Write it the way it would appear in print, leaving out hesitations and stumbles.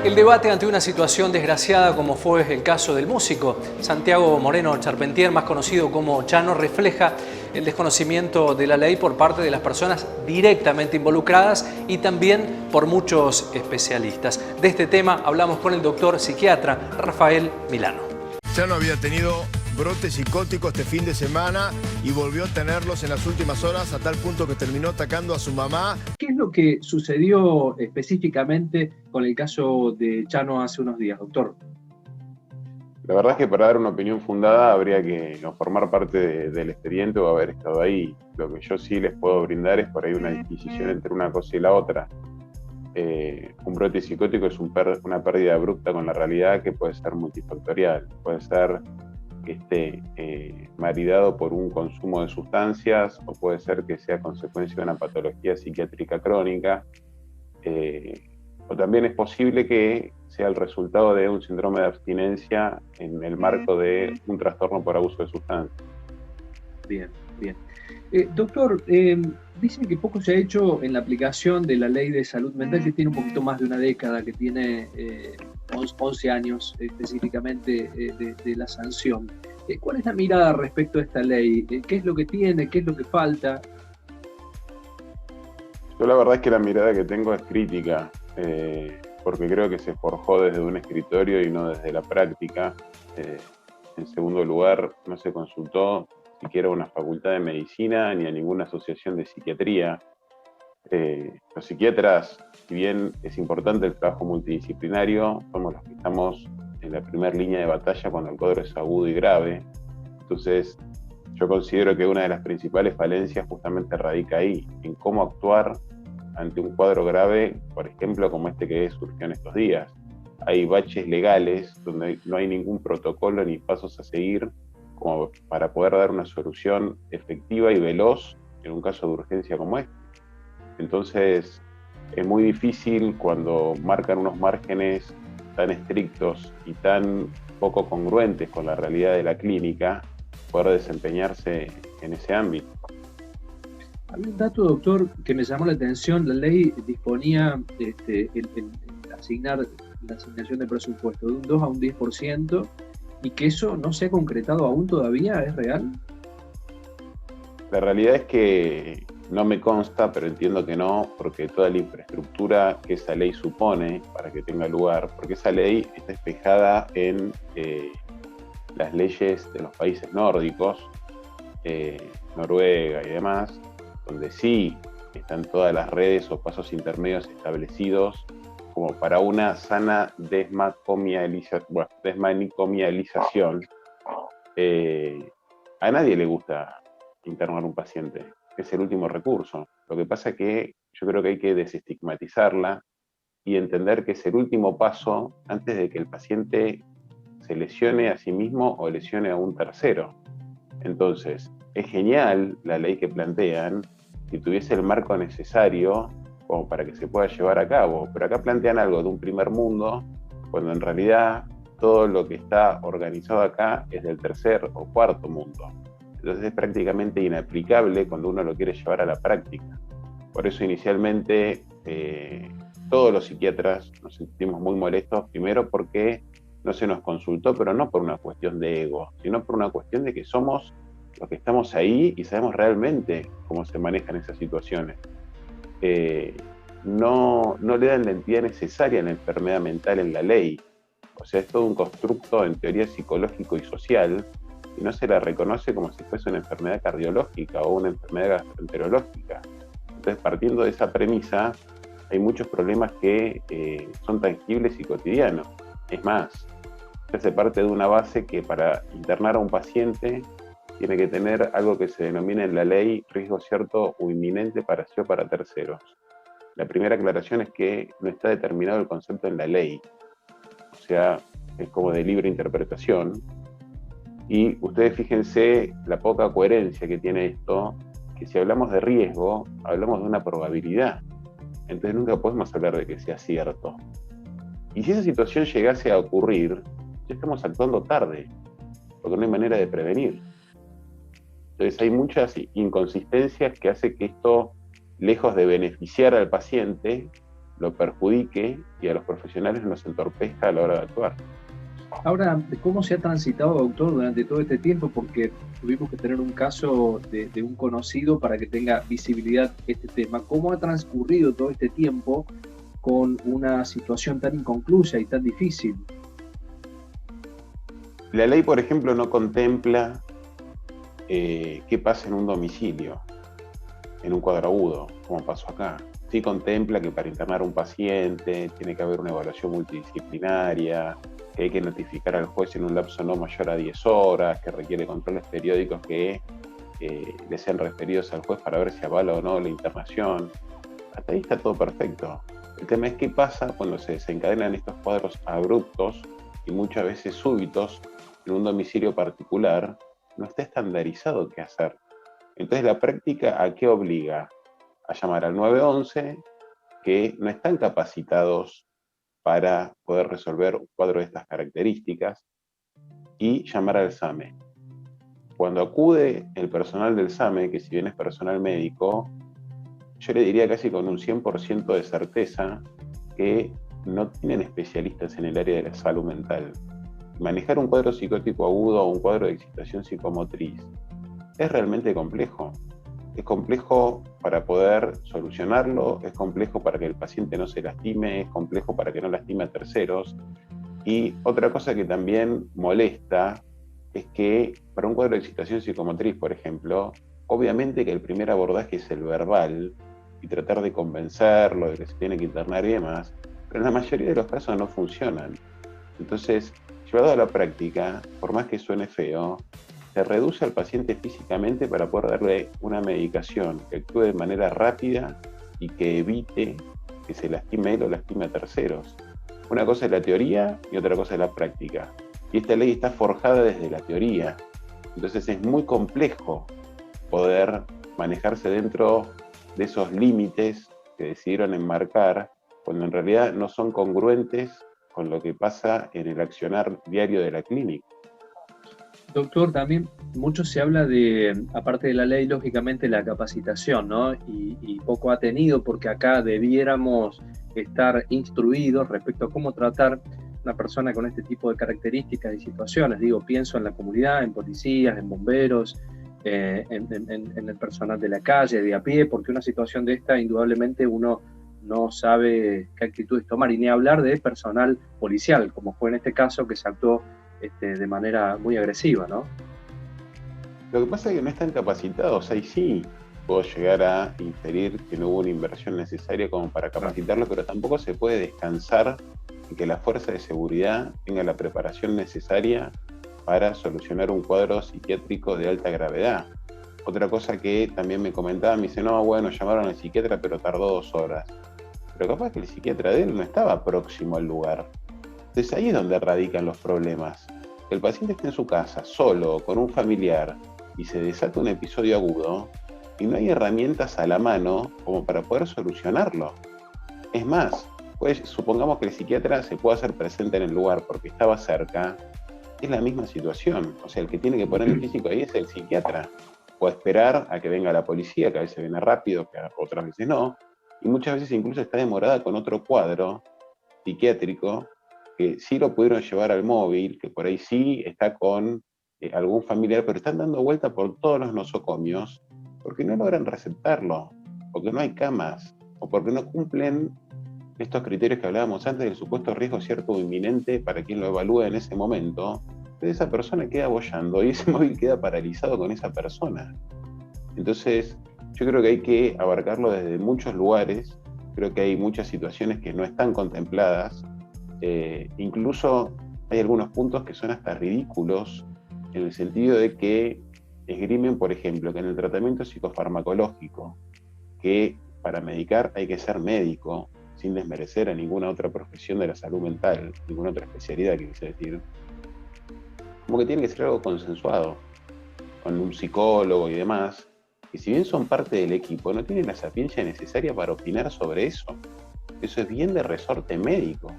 El debate ante una situación desgraciada como fue el caso del músico Santiago Moreno Charpentier, más conocido como Chano, refleja el desconocimiento de la ley por parte de las personas directamente involucradas y también por muchos especialistas. De este tema hablamos con el doctor psiquiatra Rafael Milano. Chano había tenido brote psicótico este fin de semana y volvió a tenerlos en las últimas horas a tal punto que terminó atacando a su mamá. ¿Qué es lo que sucedió específicamente con el caso de Chano hace unos días, doctor? La verdad es que para dar una opinión fundada habría que no formar parte del expediente o haber estado ahí. Lo que yo sí les puedo brindar es por ahí una disquisición entre una cosa y la otra. Un brote psicótico es una pérdida abrupta con la realidad que puede ser multifactorial. Puede ser que esté maridado por un consumo de sustancias, o puede ser que sea consecuencia de una patología psiquiátrica crónica, o también es posible que sea el resultado de un síndrome de abstinencia en el marco de un trastorno por abuso de sustancias. Bien, bien. Doctor, dicen que poco se ha hecho en la aplicación de la ley de salud mental, que tiene un poquito más de una década, que tiene 11 años específicamente de la sanción. ¿Cuál es la mirada respecto a esta ley? ¿Qué es lo que tiene? ¿Qué es lo que falta? Yo la verdad es que la mirada que tengo es crítica, porque creo que se forjó desde un escritorio y no desde la práctica. En segundo lugar, no se consultó siquiera a una facultad de medicina ni a ninguna asociación de psiquiatría. Los psiquiatras, si bien es importante el trabajo multidisciplinario, somos los que estamos en la primera línea de batalla cuando el cuadro es agudo y grave. Entonces, yo considero que una de las principales falencias justamente radica ahí, en cómo actuar ante un cuadro grave, por ejemplo, como este que surgió en estos días. Hay baches legales donde no hay ningún protocolo ni pasos a seguir como para poder dar una solución efectiva y veloz en un caso de urgencia como este. Entonces, es muy difícil cuando marcan unos márgenes tan estrictos y tan poco congruentes con la realidad de la clínica, poder desempeñarse en ese ámbito. Había un dato, doctor, que me llamó la atención. La ley disponía asignar la asignación de presupuesto de un 2 a un 10%, y que eso no se ha concretado aún todavía. ¿Es real? La realidad es que no me consta, pero entiendo que no, porque toda la infraestructura que esa ley supone para que tenga lugar, porque esa ley está espejada en las leyes de los países nórdicos, Noruega y demás, donde sí están todas las redes o pasos intermedios establecidos como para una sana desmanicomialización. A nadie le gusta internar un paciente, es el último recurso. Lo que pasa es que yo creo que hay que desestigmatizarla y entender que es el último paso antes de que el paciente se lesione a sí mismo o lesione a un tercero. Entonces, es genial la ley que plantean si tuviese el marco necesario como para que se pueda llevar a cabo, pero acá plantean algo de un primer mundo, cuando en realidad todo lo que está organizado acá es del tercer o cuarto mundo. Entonces es prácticamente inaplicable cuando uno lo quiere llevar a la práctica. Por eso inicialmente todos los psiquiatras nos sentimos muy molestos, primero porque no se nos consultó, pero no por una cuestión de ego, sino por una cuestión de que somos los que estamos ahí y sabemos realmente cómo se manejan esas situaciones. No le dan la entidad necesaria a la enfermedad mental en la ley. O sea, es todo un constructo en teoría psicológico y social, y no se la reconoce como si fuese una enfermedad cardiológica o una enfermedad gastroenterológica. Entonces, partiendo de esa premisa, hay muchos problemas que son tangibles y cotidianos. Es más, se hace parte de una base que para internar a un paciente tiene que tener algo que se denomina en la ley riesgo cierto o inminente para sí o para terceros. La primera aclaración es que no está determinado el concepto en la ley. O sea, es como de libre interpretación. Y ustedes fíjense la poca coherencia que tiene esto, que si hablamos de riesgo, hablamos de una probabilidad. Entonces nunca podemos hablar de que sea cierto. Y si esa situación llegase a ocurrir, ya estamos actuando tarde, porque no hay manera de prevenir. Entonces hay muchas inconsistencias que hacen que esto, lejos de beneficiar al paciente, lo perjudique y a los profesionales nos entorpezca a la hora de actuar. Ahora, ¿cómo se ha transitado, doctor, durante todo este tiempo? Porque tuvimos que tener un caso de un conocido para que tenga visibilidad este tema. ¿Cómo ha transcurrido todo este tiempo con una situación tan inconclusa y tan difícil? La ley, por ejemplo, no contempla qué pasa en un domicilio, en un cuadro agudo, como pasó acá. Sí contempla que para internar a un paciente tiene que haber una evaluación multidisciplinaria, que hay que notificar al juez en un lapso no mayor a 10 horas, que requiere controles periódicos que le sean referidos al juez para ver si avala o no la internación. Hasta ahí está todo perfecto. El tema es qué pasa cuando se desencadenan estos cuadros abruptos y muchas veces súbitos en un domicilio particular. No está estandarizado qué hacer. Entonces la práctica, ¿a qué obliga? A llamar al 911, que no están capacitados para poder resolver un cuadro de estas características, y llamar al SAME. Cuando acude el personal del SAME, que si bien es personal médico, yo le diría casi con un 100% de certeza que no tienen especialistas en el área de la salud mental. Manejar un cuadro psicótico agudo o un cuadro de excitación psicomotriz es realmente complejo. Es complejo para poder solucionarlo, es complejo para que el paciente no se lastime, es complejo para que no lastime a terceros. Y otra cosa que también molesta es que para un cuadro de excitación psicomotriz, por ejemplo, obviamente que el primer abordaje es el verbal y tratar de convencerlo de que se tiene que internar y demás, pero en la mayoría de los casos no funcionan. Entonces, llevado a la práctica, por más que suene feo, se reduce al paciente físicamente para poder darle una medicación que actúe de manera rápida y que evite que se lastime él o lastime a terceros. Una cosa es la teoría y otra cosa es la práctica. Y esta ley está forjada desde la teoría. Entonces es muy complejo poder manejarse dentro de esos límites que decidieron enmarcar, cuando en realidad no son congruentes con lo que pasa en el accionar diario de la clínica. Doctor, también mucho se habla de, aparte de la ley, lógicamente la capacitación, ¿no? Y poco ha tenido, porque acá debiéramos estar instruidos respecto a cómo tratar una persona con este tipo de características y situaciones. Digo, pienso en la comunidad, en policías, en bomberos, en el personal de la calle, de a pie, porque una situación de esta, indudablemente, uno no sabe qué actitudes tomar, y ni hablar de personal policial, como fue en este caso que se actuó de manera muy agresiva, ¿no? Lo que pasa es que no están capacitados, ahí sí puedo llegar a inferir que no hubo una inversión necesaria como para capacitarlo, pero tampoco se puede descansar en que la fuerza de seguridad tenga la preparación necesaria para solucionar un cuadro psiquiátrico de alta gravedad. Otra cosa que también me comentaba, me dice, no, bueno, llamaron al psiquiatra, pero tardó 2 horas. Pero capaz que el psiquiatra de él no estaba próximo al lugar. Entonces ahí es donde radican los problemas. El paciente está en su casa, solo, con un familiar, y se desata un episodio agudo, y no hay herramientas a la mano como para poder solucionarlo. Es más, pues, supongamos que el psiquiatra se pueda hacer presente en el lugar porque estaba cerca, es la misma situación. O sea, el que tiene que poner el físico ahí es el psiquiatra. O esperar a que venga la policía, que a veces viene rápido, que otras veces no, y muchas veces incluso está demorada con otro cuadro psiquiátrico que sí lo pudieron llevar al móvil, que por ahí sí está con algún familiar, pero están dando vuelta por todos los nosocomios porque no logran receptarlo, porque no hay camas, o porque no cumplen estos criterios que hablábamos antes del supuesto riesgo cierto o inminente para quien lo evalúa en ese momento. Entonces esa persona queda boyando y ese móvil queda paralizado con esa persona. Entonces yo creo que hay que abarcarlo desde muchos lugares. Creo que hay muchas situaciones que no están contempladas. Incluso hay algunos puntos que son hasta ridículos, en el sentido de que esgrimen, por ejemplo, que en el tratamiento psicofarmacológico, que para medicar hay que ser médico, sin desmerecer a ninguna otra profesión de la salud mental, ninguna otra especialidad, que quise decir, como que tiene que ser algo consensuado con un psicólogo y demás, que si bien son parte del equipo, no tienen la sapiencia necesaria para opinar sobre eso. Eso es bien de resorte médico.